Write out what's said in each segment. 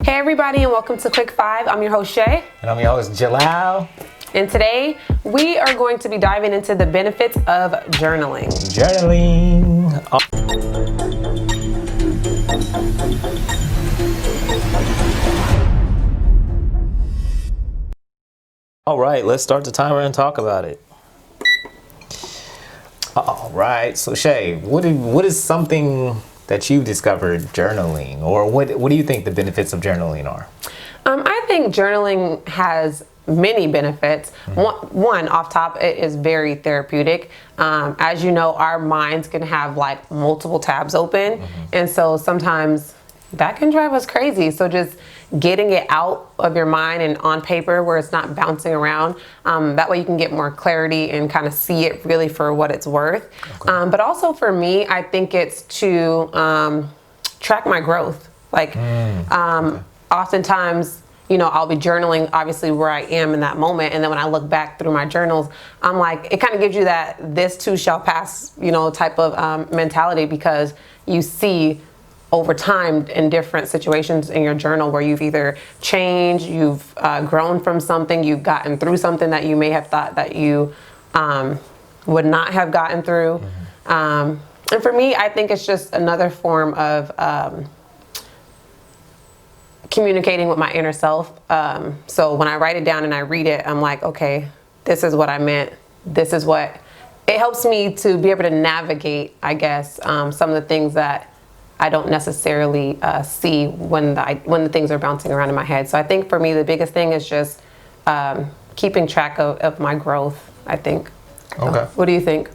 Hey everybody, and welcome to Quick Five. I'm your host Shay. And I'm your host Jalal. And today we are going to be diving into the benefits of journaling. All right, let's start the timer and talk about it. All right, so Shay, what is something that you've discovered journaling, or what do you think the benefits of journaling are? I think journaling has many benefits. One, off top, it is very therapeutic. As you know, our minds can have like multiple tabs open, and so sometimes that can drive us crazy. So just getting it out of your mind and on paper where it's not bouncing around, that way you can get more clarity and kind of see it really for what it's worth. Okay. But also for me, I think it's to track my growth. Like oftentimes, you know, I'll be journaling obviously where I am in that moment, and then when I look back through my journals, I'm like, it kind of gives you that this too shall pass, you know, type of mentality, because you see over time in different situations in your journal where you've either changed, you've grown from something, you've gotten through something that you may have thought that you would not have gotten through. And for me, I think it's just another form of communicating with my inner self. So when I write it down and I read it, I'm like, okay, this is what I meant. This is what, it helps me to be able to navigate, I guess, some of the things that I don't necessarily see when the things are bouncing around in my head. So I think for me, the biggest thing is just keeping track of my growth, I think. Okay. What do you think?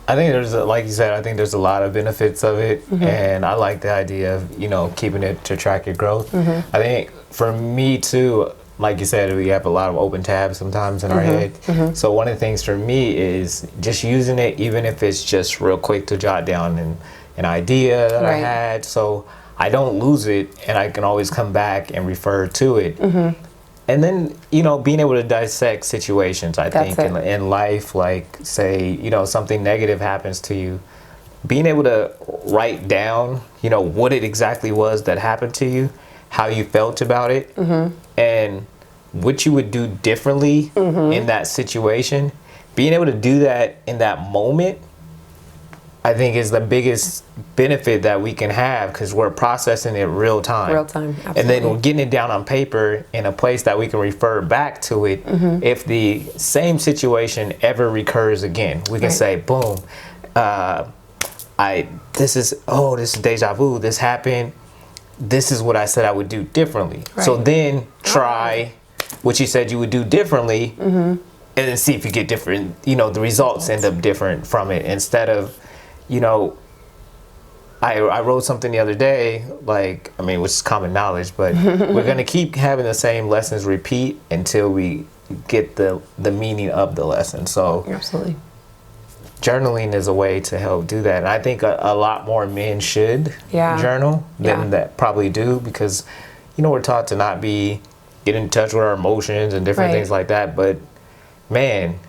I think like you said, I think there's a lot of benefits of it, and I like the idea of, you know, keeping it to track your growth. I think for me too, like you said, we have a lot of open tabs sometimes in our head. So one of the things for me is just using it, even if it's just real quick, to jot down an idea that I had, so I don't lose it, and I can always come back and refer to it. And then, you know, being able to dissect situations, I think, in life, like say, you know, something negative happens to you, being able to write down, you know, what it exactly was that happened to you, how you felt about it, and what you would do differently in that situation. Being able to do that in that moment, I think, is the biggest benefit that we can have, because we're processing it real time. Absolutely. And then we're getting it down on paper in a place that we can refer back to it. If the same situation ever recurs again, we can say, boom, this is deja vu, this happened, this is what I said I would do differently. So then try what you said you would do differently, and then see if you get different, you know, the results end up different from it, instead of, you know, I wrote something the other day, like, I mean, which is common knowledge, but we're going to keep having the same lessons repeat until we get the meaning of the lesson. So absolutely, journaling is a way to help do that. And I think a lot more men should journal than that probably do, because, you know, we're taught to not get in touch with our emotions and different things like that. But man,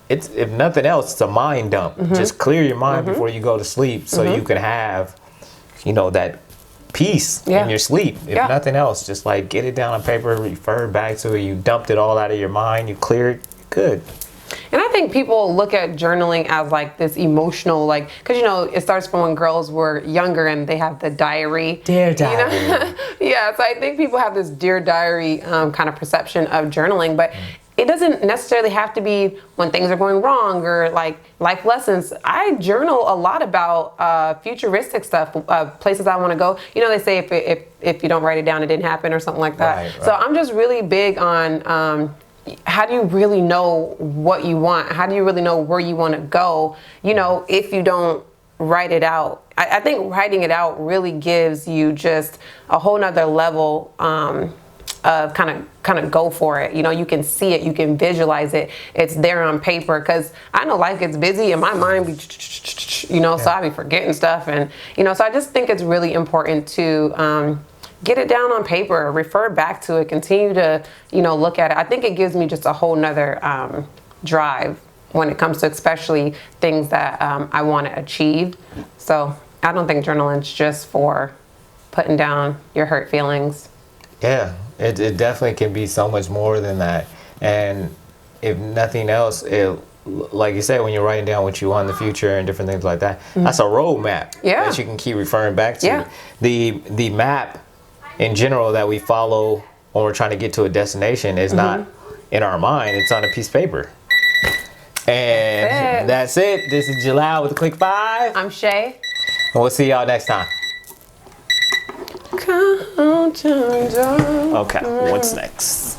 it's, if nothing else, it's a mind dump. Just clear your mind before you go to sleep, so you can have, you know, that peace in your sleep. If nothing else, just like get it down on paper, refer back to it. You dumped it all out of your mind, you cleared, good. And I think people look at journaling as like this emotional, like, because, you know, it starts from when girls were younger and they have the diary. Dear Diary. You know? So I think people have this Dear Diary kind of perception of journaling, but it doesn't necessarily have to be when things are going wrong or like life lessons. I journal a lot about futuristic stuff, places I want to go. You know, they say if you don't write it down, it didn't happen, or something like that. Right. So I'm just really big on how do you really know what you want? How do you really know where you want to go? You know, if you don't write it out. I think writing it out really gives you just a whole nother level kind of go for it. You know, you can see it, you can visualize it. It's there on paper, because I know life gets busy and my mind be, you know, so I be forgetting stuff, and you know, so I just think it's really important to get it down on paper, refer back to it, continue to, you know, look at it. I think it gives me just a whole nother drive when it comes to especially things that I want to achieve. So I don't think journaling's just for putting down your hurt feelings. Yeah, it definitely can be so much more than that. And if nothing else, like you said, when you're writing down what you want in the future and different things like that, that's a roadmap that you can keep referring back to. Yeah. The map in general that we follow when we're trying to get to a destination is not in our mind, it's on a piece of paper. And that's it. This is Jalal with a Quick 5. I'm Shay. And we'll see y'all next time. Okay, what's next?